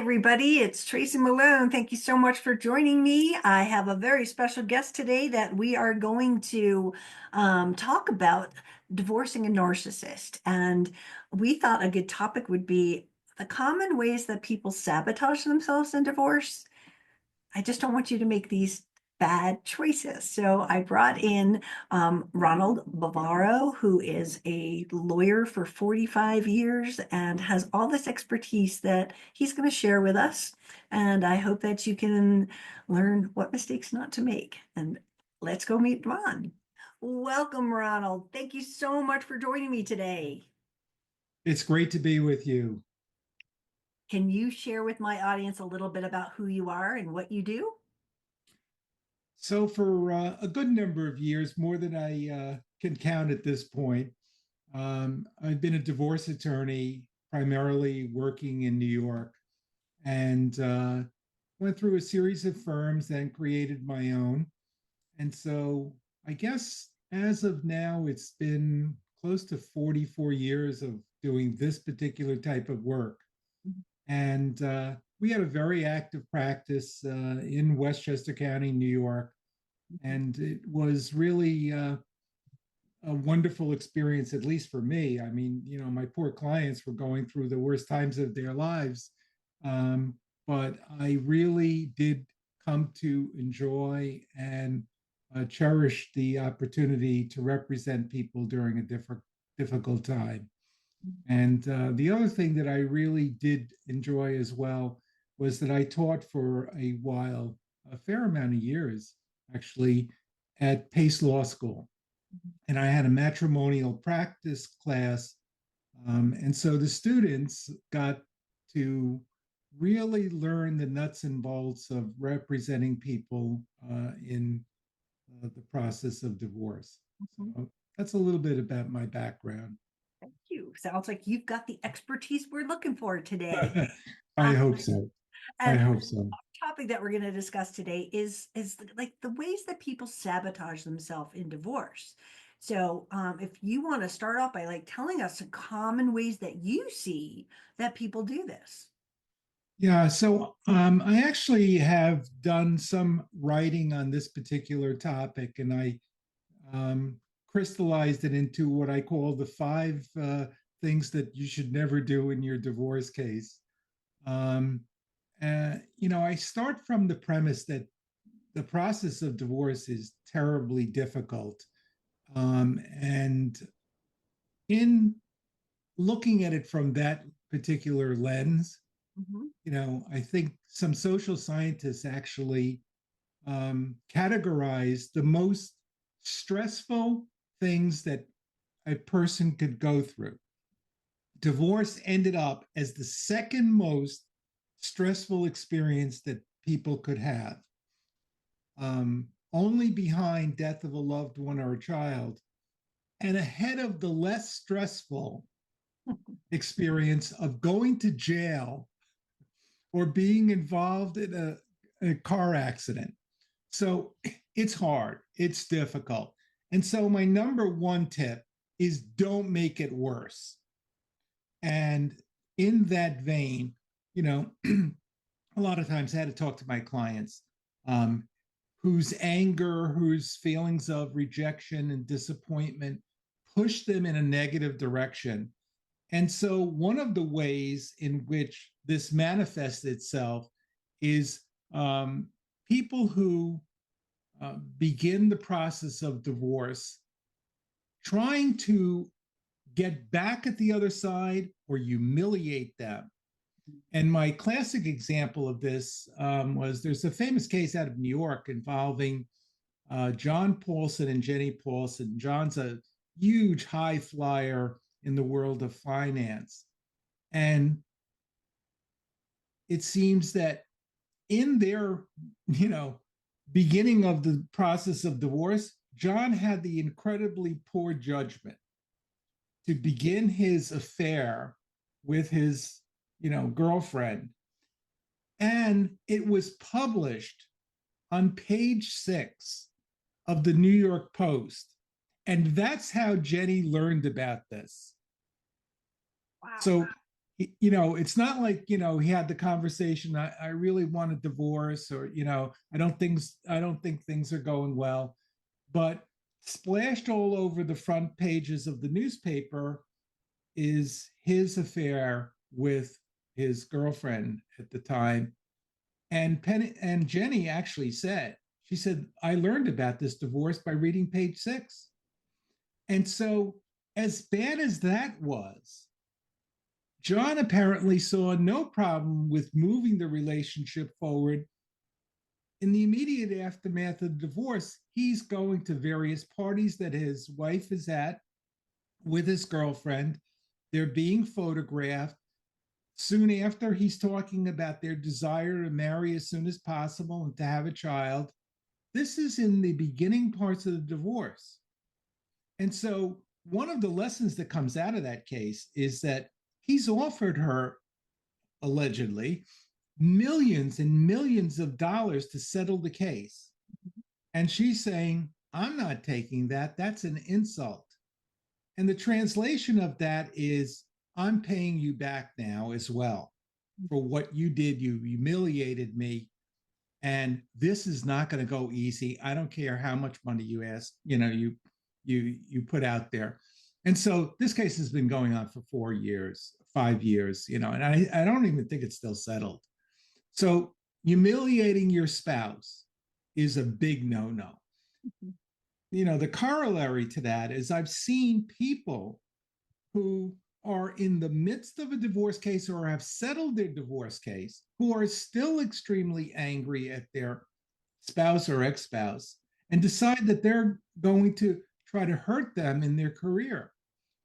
everybody. It's Tracy Malone. Thank you so much for joining me. I have a very special guest today that we are going to talk about divorcing a narcissist. And we thought a good topic would be the common ways that people sabotage themselves in divorce. I just don't want you to make these bad choices. So I brought in Ronald Bavero, who is a lawyer for 45 years and has all this expertise that he's going to share with us. And I hope that you can learn what mistakes not to make. And let's go meet Ron. Welcome, Ronald. Thank you so much for joining me today. It's great to be with you. Can you share with my audience a little bit about who you are and what you do? So, for a good number of years, more than I can count at this point, I've been a divorce attorney, primarily working in New York, and went through a series of firms, then created my own. And so, I guess as of now, it's been close to 44 years of doing this particular type of work. And we had a very active practice in Westchester County, New York. And it was really a wonderful experience, at least for me. I mean, my poor clients were going through the worst times of their lives. But I really did come to enjoy and cherish the opportunity to represent people during a difficult time. And the other thing that I really did enjoy as well was that I taught for a while, a fair amount of years, actually, at Pace Law School. And I had a matrimonial practice class. And so the students got to really learn the nuts and bolts of representing people in the process of divorce. So that's a little bit about my background. Thank you. Sounds like you've got the expertise we're looking for today. I Uh, hope so. I and hope so. our topic that we're going to discuss today is like the ways that people sabotage themselves in divorce. So, if you want to start off by like telling us some common ways that you see that people do this. Yeah, so I actually have done some writing on this particular topic, and I um, crystallized it into what I call the five things that you should never do in your divorce case. Um, I start from the premise that the process of divorce is terribly difficult. And in looking at it from that particular lens, Mhm. I think some social scientists actually categorize the most stressful things that a person could go through. Divorce ended up as the second most stressful experience that people could have, only behind death of a loved one or a child, and ahead of the less stressful experience of going to jail or being involved in a car accident. So it's hard, it's difficult. And so my number one tip is don't make it worse. And in that vein, you know, a lot of times I had to talk to my clients whose anger, whose feelings of rejection and disappointment push them in a negative direction. And so, one of the ways in which this manifests itself is people who begin the process of divorce trying to get back at the other side or humiliate them. And my classic example of this was there's a famous case out of New York involving John Paulson and Jenny Paulson. John's a huge high flyer in the world of finance. And it seems that in their, you know, beginning of the process of divorce, John had the incredibly poor judgment to begin his affair with his, girlfriend. And it was published on page 6 of the New York Post. And that's how Jenny learned about this. Wow. So it's not like, he had the conversation, I really want a divorce, or, I don't think things are going well. But splashed all over the front pages of the newspaper is his affair with his girlfriend at the time. And Penny and Jenny actually said, she said, I learned about this divorce by reading page 6. And so, as bad as that was, John apparently saw no problem with moving the relationship forward. In the immediate aftermath of the divorce, he's going to various parties that his wife is at with his girlfriend. They're being photographed. Soon after, he's talking about their desire to marry as soon as possible and to have a child. This is in the beginning parts of the divorce. And so, one of the lessons that comes out of that case is that he's offered her, allegedly, millions and millions of dollars to settle the case. And she's saying, I'm not taking that. That's an insult. And the translation of that is, I'm paying you back now as well for what you did. You humiliated me. And this is not going to go easy. I don't care how much money you ask, you put out there. And so this case has been going on for 4 years, 5 years, and I don't even think it's still settled. So humiliating your spouse is a big no-no. The corollary to that is I've seen people who are in the midst of a divorce case or have settled their divorce case who are still extremely angry at their spouse or ex-spouse and decide that they're going to try to hurt them in their career.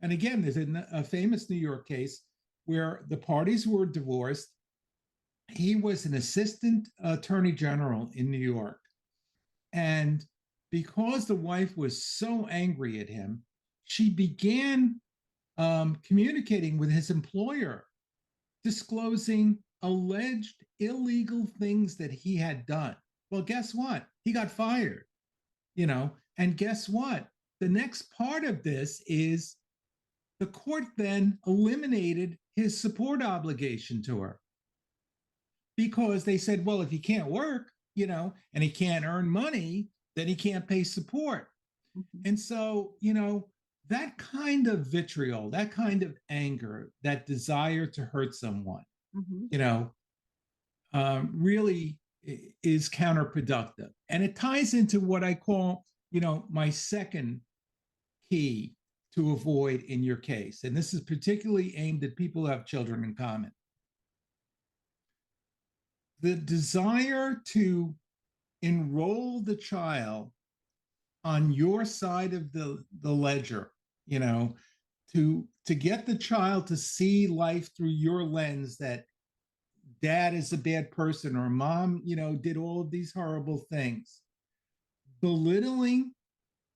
And again, there's a famous New York case where the parties were divorced. He was an assistant attorney general in New York. And because the wife was so angry at him, she began communicating with his employer, disclosing alleged illegal things that he had done. Well, guess what? He got fired, and guess what? The next part of this is the court then eliminated his support obligation to her because they said, well, if he can't work, and he can't earn money, then he can't pay support. Mm-hmm. And so, that kind of vitriol, that kind of anger, that desire to hurt someone, mm-hmm. Really is counterproductive. And it ties into what I call, my second key to avoid in your case. And this is particularly aimed at people who have children in common. The desire to enroll the child on your side of the ledger, to get the child to see life through your lens, that dad is a bad person or mom, did all of these horrible things. Belittling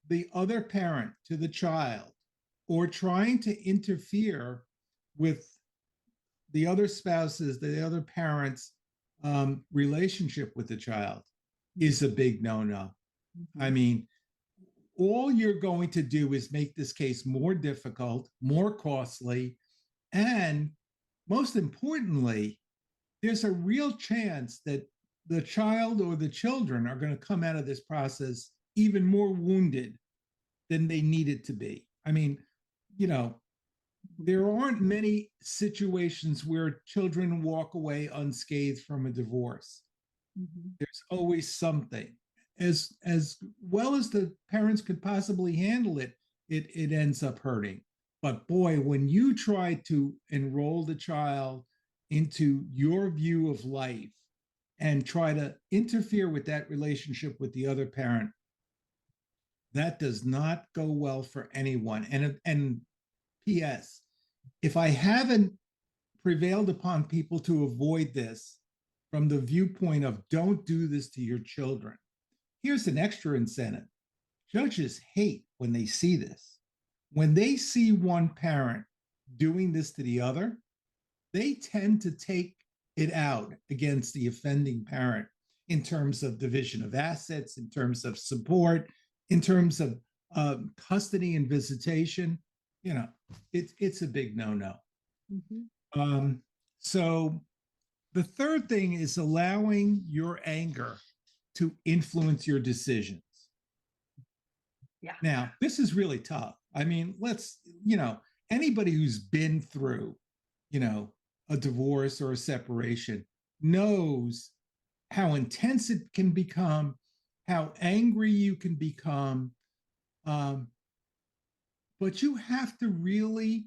the other parent to the child or trying to interfere with the other spouses, the other parents' relationship with the child is a big no-no. Mm-hmm. I mean, all you're going to do is make this case more difficult, more costly, and most importantly, there's a real chance that the child or the children are going to come out of this process even more wounded than they needed to be. I mean, there aren't many situations where children walk away unscathed from a divorce. Mm-hmm. There's always something. As well as the parents could possibly handle it, it ends up hurting. But boy, when you try to enroll the child into your view of life and try to interfere with that relationship with the other parent, that does not go well for anyone. And P.S., if I haven't prevailed upon people to avoid this from the viewpoint of don't do this to your children, here's an extra incentive. Judges hate when they see this. When they see one parent doing this to the other, they tend to take it out against the offending parent in terms of division of assets, in terms of support, in terms of custody and visitation. It's a big no-no. Mm-hmm. Um, so the third thing is allowing your anger to influence your decisions. Yeah. Now, this is really tough. I mean, anybody who's been through, you know, a divorce or a separation knows how intense it can become, how angry you can become. Um, but you have to really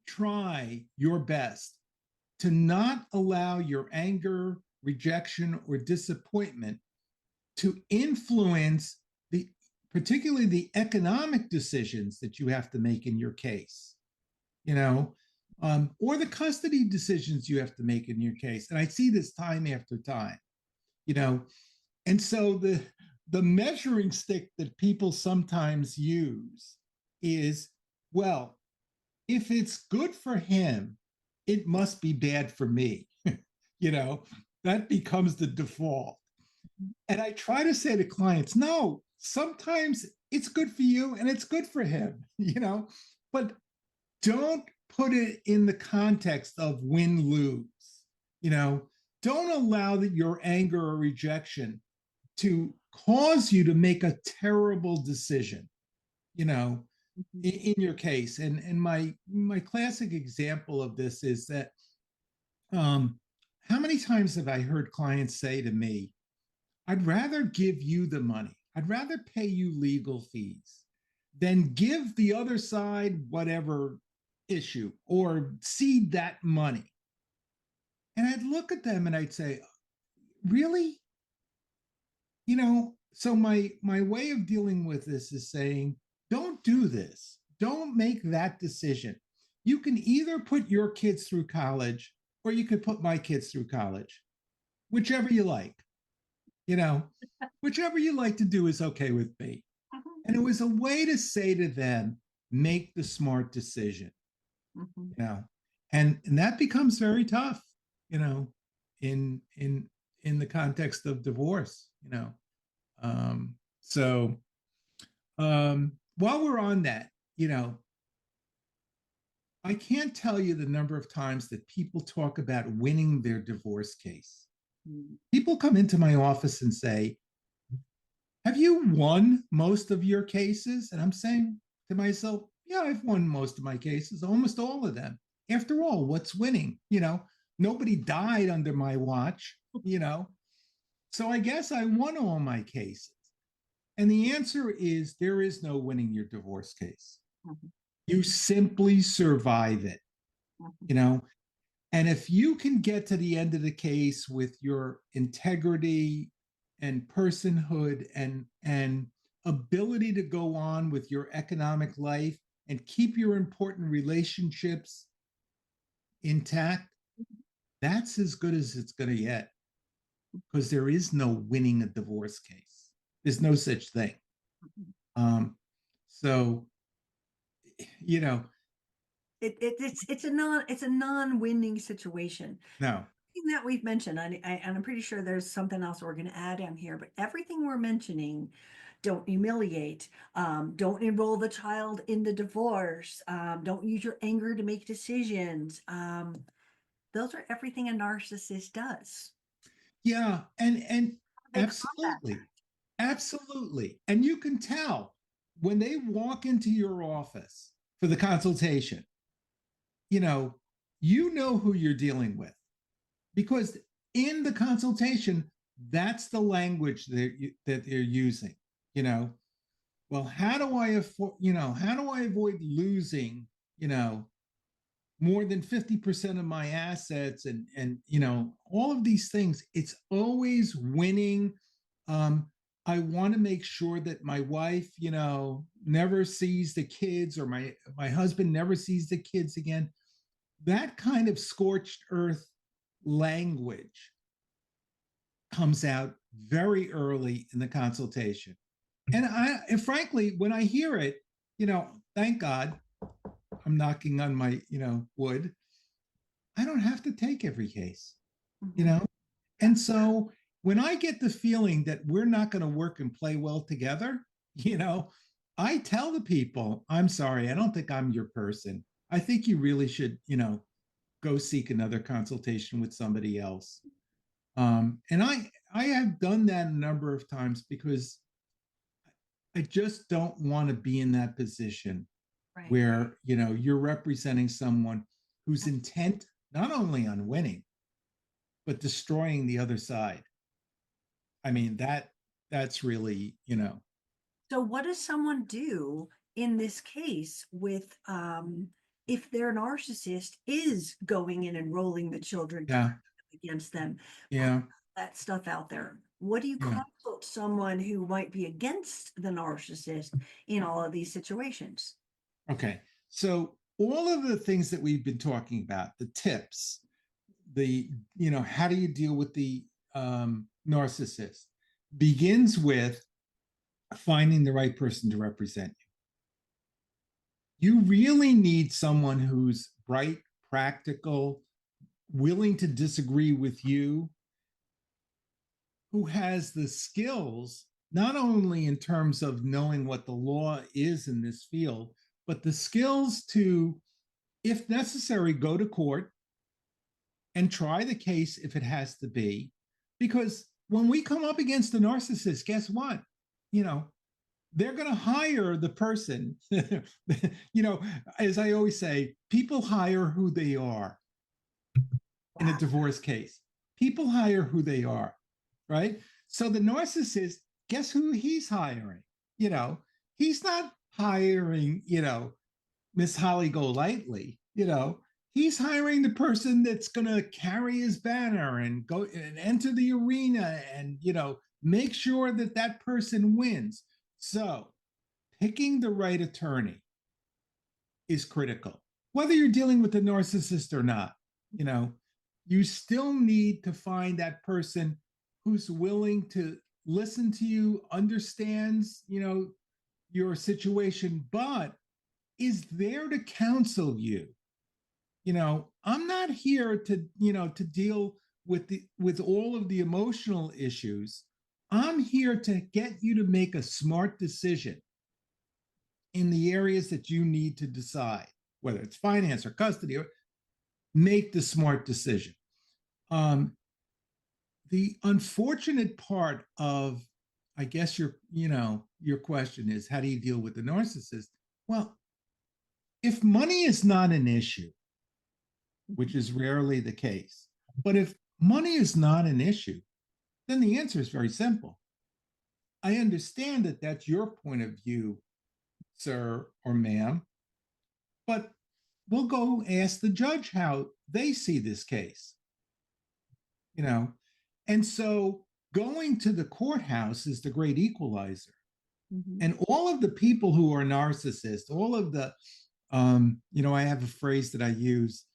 try your best to not allow your anger, rejection, or disappointment to influence the particularly the economic decisions that you have to make in your case, you know, or the custody decisions you have to make in your case. And I see this time after time, you know, and so the measuring stick that people sometimes use is, well, if it's good for him, it must be bad for me. you know, that becomes the default. And I try to say to clients, no, sometimes it's good for you and it's good for him, but don't put it in the context of win lose. You know, don't allow that your anger or rejection to cause you to make a terrible decision, you know, in your case. And my classic example of this is that how many times have I heard clients say to me, I'd rather give you the money. I'd rather pay you legal fees than give the other side whatever issue or cede that money. And I'd look at them and I'd say, really? So my way of dealing with this is saying, don't do this. Don't make that decision. You can either put your kids through college or you could put my kids through college, whichever you like. You know, whichever you like to do is okay with me. And it was a way to say to them, make the smart decision, Mhm. you know, and that becomes very tough, you know, in in the context of divorce, you know. Um, so while we're on that, you know, I can't tell you the number of times that people talk about winning their divorce case. Mhm. People come into my office and say, have you won most of your cases? And I'm saying to myself, yeah, I've won most of my cases, almost all of them. After all, what's winning? Nobody died under my watch, So I guess I won all my cases. And the answer is there is no winning your divorce case. Mhm. You simply survive it, Mhm. you know, and if you can get to the end of the case with your integrity and personhood and ability to go on with your economic life and keep your important relationships intact, that's as good as it's going to get because there is no winning a divorce case. There's no such thing. Um, so, you know, It's a non-winning situation. no, Everything that we've mentioned, and I'm pretty sure there's something else we're going to add in here, but everything we're mentioning, don't humiliate, don't enroll the child in the divorce, don't use your anger to make decisions. Those are everything a narcissist does. yeah, and They combat absolutely, absolutely. And you can tell when they walk into your office for the consultation, you know, you know who you're dealing with because in the consultation, that's the language that they're using, you know. Well, how do I avoid losing, you know, more than 50% of my assets and all of these things. It's always winning. I want to make sure that my wife, never sees the kids or my husband never sees the kids again. That kind of scorched earth language comes out very early in the consultation. And frankly, when I hear it, thank God, I'm knocking on my, wood. I don't have to take every case, you Mhm. know? And so when I get the feeling that we're not going to work and play well together, I tell the people, I'm sorry, I don't think I'm your person. I think you really should, go seek another consultation with somebody else. And I have done that a number of times because I just don't want to be in that position Right. where, you're representing someone who's intent not only on winning, but destroying the other side. I mean, that's really, So what does someone do in this case with if their narcissist is going in and rolling the children to yeah, against them, put yeah, that stuff out there? What do you yeah. counsel someone who might be against the narcissist in all of these situations? Okay. So all of the things that we've been talking about, the tips, how do you deal with the narcissist, begins with finding the right person to represent you. You really need someone who's bright, practical, willing to disagree with you, who has the skills, not only in terms of knowing what the law is in this field, but the skills to, if necessary, go to court and try the case if it has to be. Because when we come up against a narcissist, guess what? You know, they're going to hire the person. As I always say, people hire who they are in a Wow. divorce case. People hire who they are, right? So the narcissist, guess who he's hiring? You know, he's not hiring, Miss Holly Golightly, he's hiring the person that's going to carry his banner and go and enter the arena and, make sure that that person wins. So picking the right attorney is critical. Whether you're dealing with a narcissist or not, you know, you still need to find that person who's willing to listen to you, understands, your situation, but is there to counsel you. I'm not here to, to deal with all of the emotional issues. I'm here to get you to make a smart decision in the areas that you need to decide, whether it's finance or custody, or make the smart decision. Um, the unfortunate part of, I guess your question is, how do you deal with the narcissist? Well, if money is not an issue, which is rarely the case, but if money is not an issue, then the answer is very simple. I understand that that's your point of view, sir or ma'am, but we'll go ask the judge how they see this case, you know? And so going to the courthouse is the great equalizer. Mhm. And all of the people who are narcissists, all of the, I have a phrase that I use,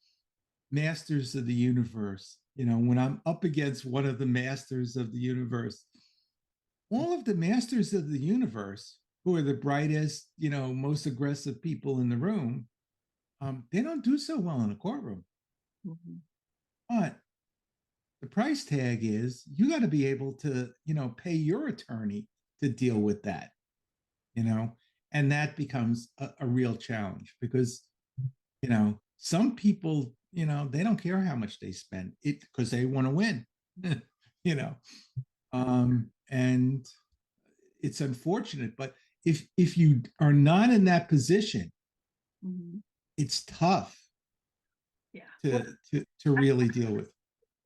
masters of the universe. When I'm up against one of the masters of the universe, all of the masters of the universe, who are the brightest, most aggressive people in the room, they don't do so well in a courtroom. Mhm. But the price tag is you got to be able to, pay your attorney to deal with that, you know, and that becomes a real challenge because, some people, they don't care how much they spend it because they want to win, you know, and it's unfortunate, but if you are not in that position, Mhm. it's tough Yeah. to really deal with.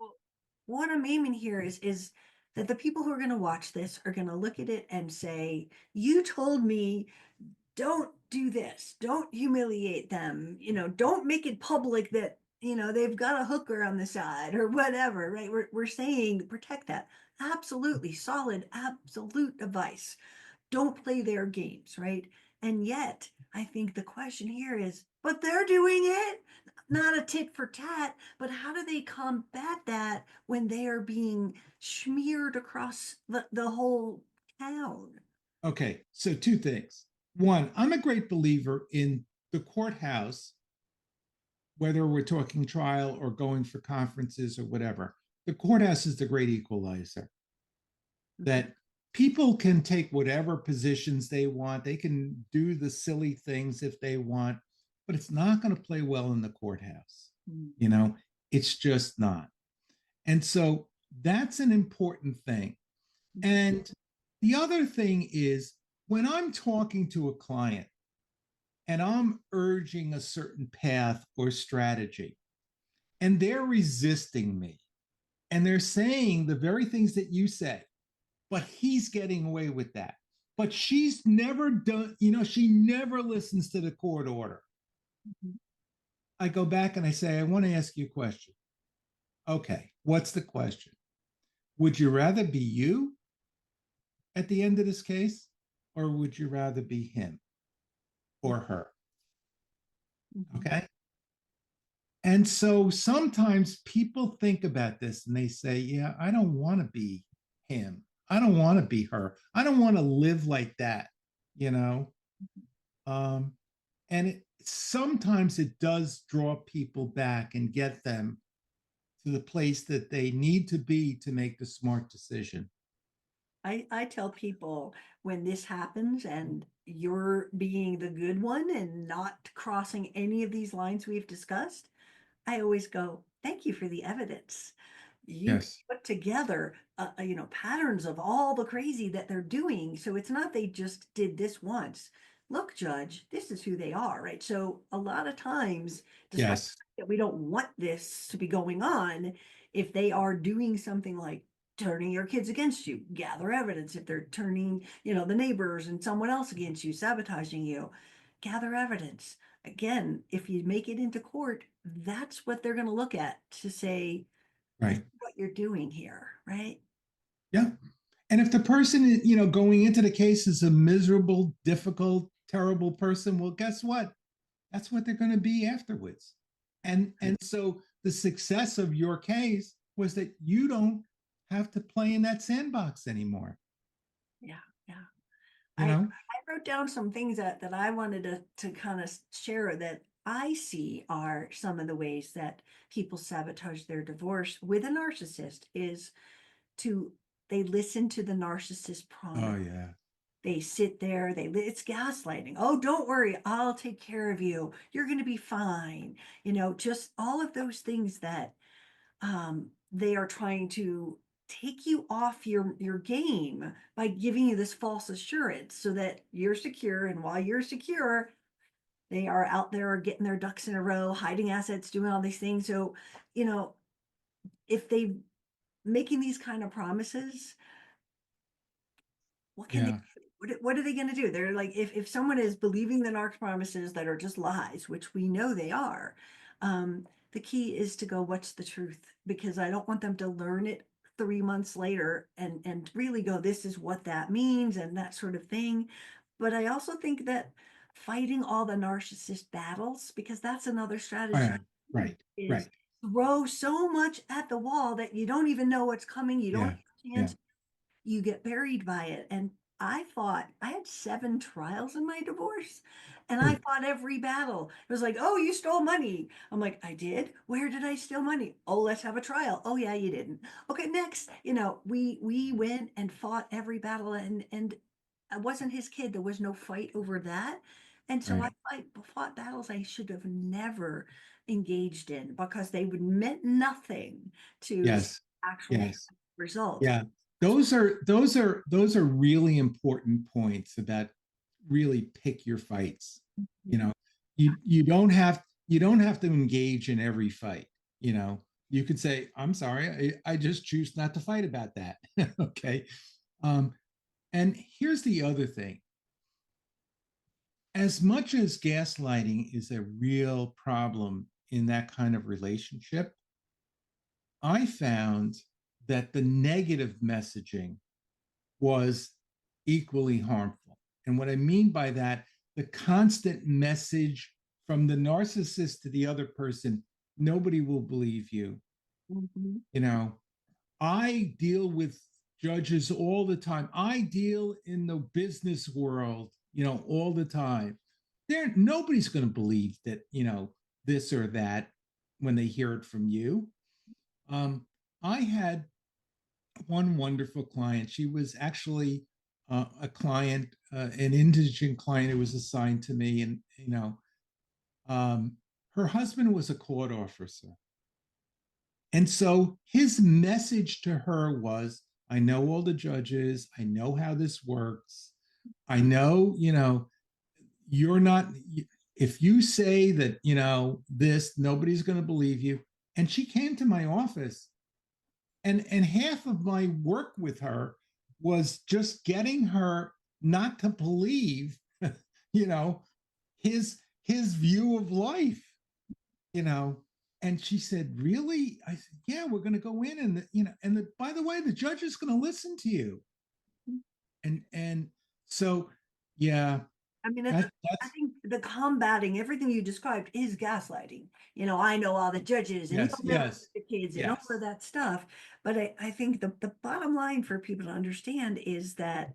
Well, what I'm aiming here is that the people who are going to watch this are going to look at it and say, "You told me don't do this, don't humiliate them, don't make it public that they've got a hooker on the side or whatever." Right? We're saying protect that. Absolutely solid, absolute advice. Don't play their games, right? And yet, I think the question here is, but they're doing it, not a tit for tat, but how do they combat that when they are being smeared across the whole town? Okay, so two things. One, I'm a great believer in the courthouse, whether we're talking trial or going for conferences or whatever. The courthouse is the great equalizer, Mhm. that people can take whatever positions they want. They can do the silly things if they want, but it's not going to play well in the courthouse. Mm. You know, it's just not. And so that's an important thing. And the other thing is when I'm talking to a client and I'm urging a certain path or strategy, and they're resisting me, and they're saying the very things that you said, but he's getting away with that. But she's never done, she never listens to the court order. Mhm. I go back and I say, I want to ask you a question. Okay, what's the question? Would you rather be you at the end of this case, or would you rather be him or her? Mhm. Okay. And so sometimes people think about this and they say, yeah, I don't want to be him. I don't want to be her. I don't want to live like that, you know? Um, and sometimes it does draw people back and get them to the place that they need to be to make the smart decision. I tell people when this happens and you're being the good one and not crossing any of these lines we've discussed, I always go, thank you for the evidence. You Yes. put together, patterns of all the crazy that they're doing. So it's not they just did this once. Look, Judge, this is who they are, right? So a lot of times, despite Yes. that we don't want this to be going on, if they are doing something like turning your kids against you, gather evidence. If they're turning, the neighbors and someone else against you, sabotaging you, gather evidence. Again, if you make it into court, that's what they're going to look at to say, this is Right. what you're doing here, right? Yeah. And if the person, going into the case is a miserable, difficult, terrible person, well, guess what? That's what they're going to be afterwards. And so the success of your case was that you don't have to play in that sandbox anymore. Yeah, yeah. You know? I wrote down some things that I wanted to kind of share that I see are some of the ways that people sabotage their divorce with a narcissist is to they listen to the narcissist Oh promise. yeah. They sit there, it's gaslighting. Oh, don't worry, I'll take care of you. You're going to be fine. Just all of those things that they are trying to take you off your game by giving you this false assurance so that you're secure. And while you're secure, they are out there getting their ducks in a row, hiding assets, doing all these things. So, you know, if they making these kind of promises, what can they Yeah. do? What are they going to do? They're like, if someone is believing the narc promises that are just lies, which we know they are, the key is to go, what's the truth? Because I don't want them to learn it 3 months later and really go, this is what that means and that sort of thing. But I also think that fighting all the narcissist battles, because that's another Oh, strategy, yeah. Right. is Right. throw so much at the wall that you don't even know what's coming. You don't Yeah. have a Yeah. chance, you get buried by it. And I fought, I had 7 trials in my divorce and I Good. fought every battle. It was like, oh, you stole money. I'm like, I did. Where did I steal money? Oh, let's have a trial. Oh yeah, you didn't. Okay, next. We went and fought every battle, and I wasn't his kid. There was no fight over that. And so Right. I fought battles I should have never engaged in because they would meant nothing to Yes. actual Yes. result. Yeah. Those are really important points about really pick your fights. You know, you don't have to engage in every fight. You know, you could say, I'm sorry, I just choose not to fight about that. Okay. Um, and here's the other thing. As much as gaslighting is a real problem in that kind of relationship, I found that the negative messaging was equally harmful. And what I mean by that, the constant message from the narcissist to the other person, nobody will believe you. Mhm. You know, I deal with judges all the time. I deal in the business world, all the time. Nobody's going to believe that, this or that when they hear it from you. I had one wonderful client. She was actually a client, an indigent client who was assigned to me, and um, her husband was a court officer. And so his message to her was, I know all the judges, I know how this works. I know, you're not, if you say that, this, nobody's going to believe you. And she came to my office, and half of my work with her was just getting her not to believe, you know, his view of life, you know. And she said, really? I said, yeah, we're going to go in, and by the way, the judge is going to listen to you. And so, yeah, I mean, I that's think the combating everything you described is gaslighting. I know all the judges and yes, you'll never yes, get the kids and all of yes. that stuff. But I think the bottom line for people to understand is that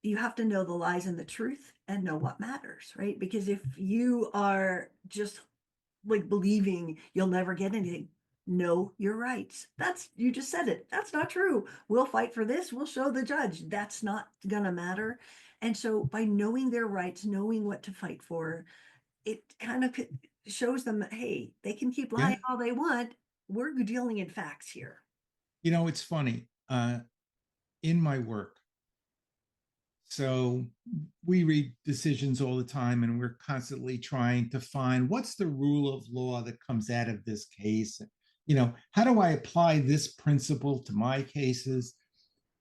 you have to know the lies and the truth and know what matters, right? Because if you are just like believing you'll never get anything, know your rights. You just said it. That's not true. We'll fight for this. We'll show the judge. That's not gonna matter. And so by knowing their rights, knowing what to fight for, it kind of shows them, hey, they can keep lying Yeah. all they want. We're dealing in facts here. It's funny. In my work, so we read decisions all the time, and we're constantly trying to find what's the rule of law that comes out of this case. How do I apply this principle to my cases?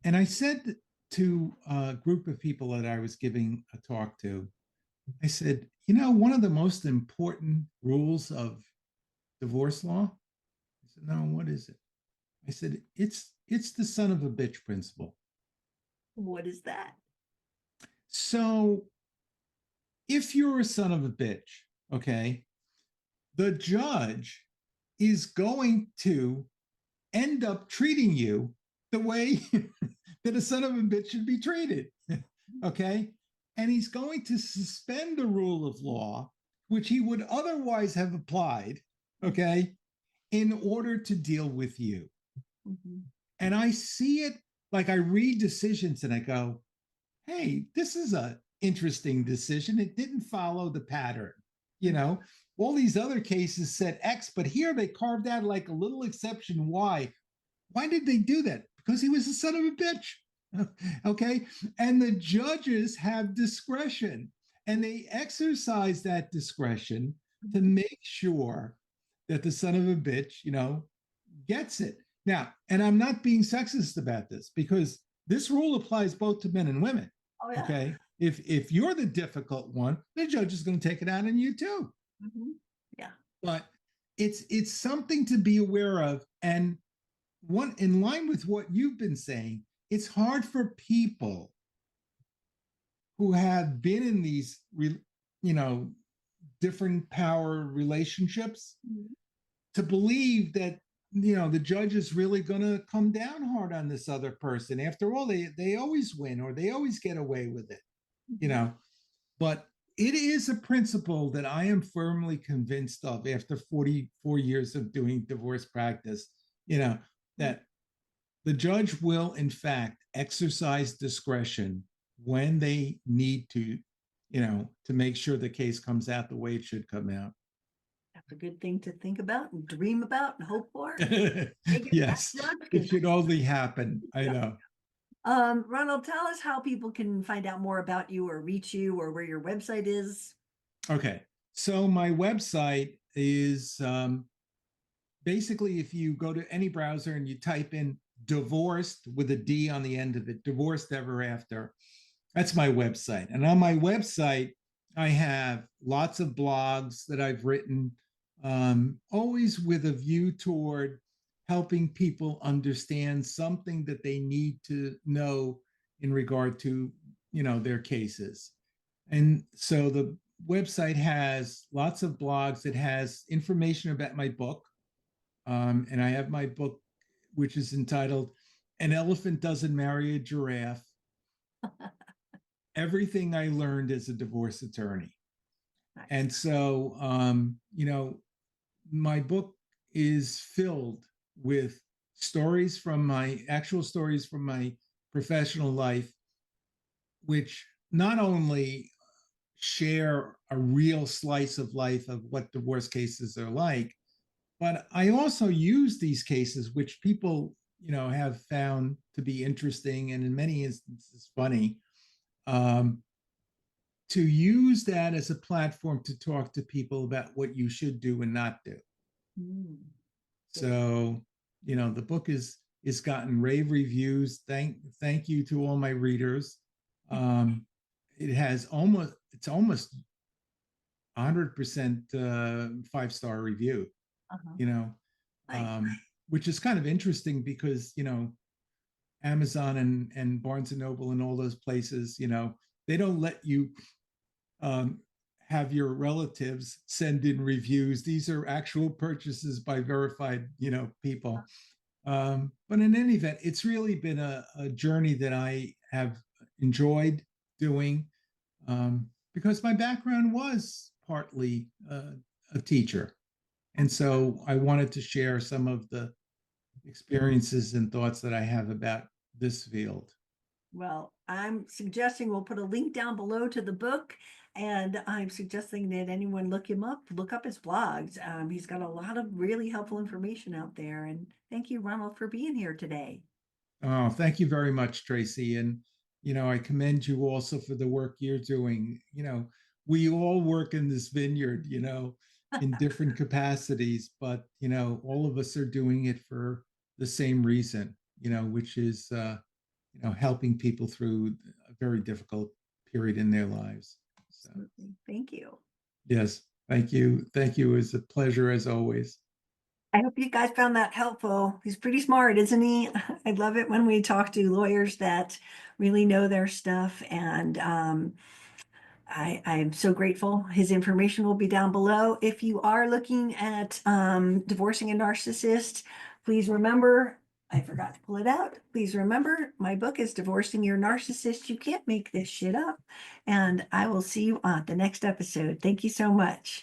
And I said to a group of people that I was giving a talk to, I said, one of the most important rules of divorce law. I said, no, what is it? I said, it's the son of a bitch principle. What is that? So if you're a son of a bitch, okay, the judge is going to end up treating you the way that a son of a bitch should be treated. Okay. And he's going to suspend the rule of law, which he would otherwise have applied, okay, in order to deal with you. Mm-hmm. And I see it, like I read decisions and I go, hey, this is a interesting decision. It didn't follow the pattern. You know, all these other cases said X, but here they carved out like a little exception Y. Why did they do that? Because he was a son of a bitch. Okay. And the judges have discretion, and they exercise that discretion to make sure that the son of a bitch, gets it. Now, and I'm not being sexist about this, because this rule applies both to men and women. Oh yeah. Okay. If you're the difficult one, the judge is going to take it out on you too. Mm-hmm. Yeah. But it's something to be aware of. And one, in line with what you've been saying, it's hard for people who have been in these you know different power relationships Mm-hmm. to believe that the judge is really going to come down hard on this other person. After all, they always win, or they always get away with it. you Mm-hmm. know but it is a principle that I am firmly convinced of after 44 years of doing divorce practice, that the judge will in fact exercise discretion when they need to make sure the case comes out the way it should come out. That's a good thing to think about and dream about and hope for. Yes, it should only happen. I Yeah. know. Ronald, tell us how people can find out more about you or reach you, or where your website is. Okay, so my website is basically, if you go to any browser and you type in divorced with a D on the end of it, divorced ever after, that's my website. And on my website, I have lots of blogs that I've written, always with a view toward helping people understand something that they need to know in regard to, their cases. And so the website has lots of blogs. It has information about my book. And I have my book, which is entitled An Elephant Doesn't Marry a Giraffe: Everything I Learned as a Divorce Attorney. Nice. And so, my book is filled with actual stories from my professional life, which not only share a real slice of life of what divorce cases are like. But I also use these cases, which people, have found to be interesting and in many instances funny, um, to use that as a platform to talk to people about what you should do and not do. Mm. So, the book is gotten rave reviews. Thank you to all my readers. Um, it's almost 100% 5-star review, Uh-huh. you know, Nice. um, which is kind of interesting because, Amazon and Barnes and Noble and all those places, they don't let you um, have your relatives send in reviews. These are actual purchases by verified, people. But in any event, it's really been a journey that I have enjoyed doing, because my background was partly a teacher. And so I wanted to share some of the experiences and thoughts that I have about this field. Well, I'm suggesting we'll put a link down below to the book, and I'm suggesting that anyone look up his blogs. He's got a lot of really helpful information out there. And thank you, Ronald, for being here today. Oh, thank you very much, Tracy. And, I commend you also for the work you're doing. We all work in this vineyard, in different capacities, but, all of us are doing it for the same reason, which is, helping people through a very difficult period in their lives. So, Absolutely. Thank you. yes, thank you. Thank you. It's a pleasure as always. I hope you guys found that helpful. He's pretty smart, isn't he? I love it when we talk to lawyers that really know their stuff. And I'm so grateful. His information will be down below. If you are looking at divorcing a narcissist, please remember, I forgot to pull it out. Please remember, my book is Divorcing Your Narcissist. You can't make this shit up. And I will see you on the next episode. Thank you so much.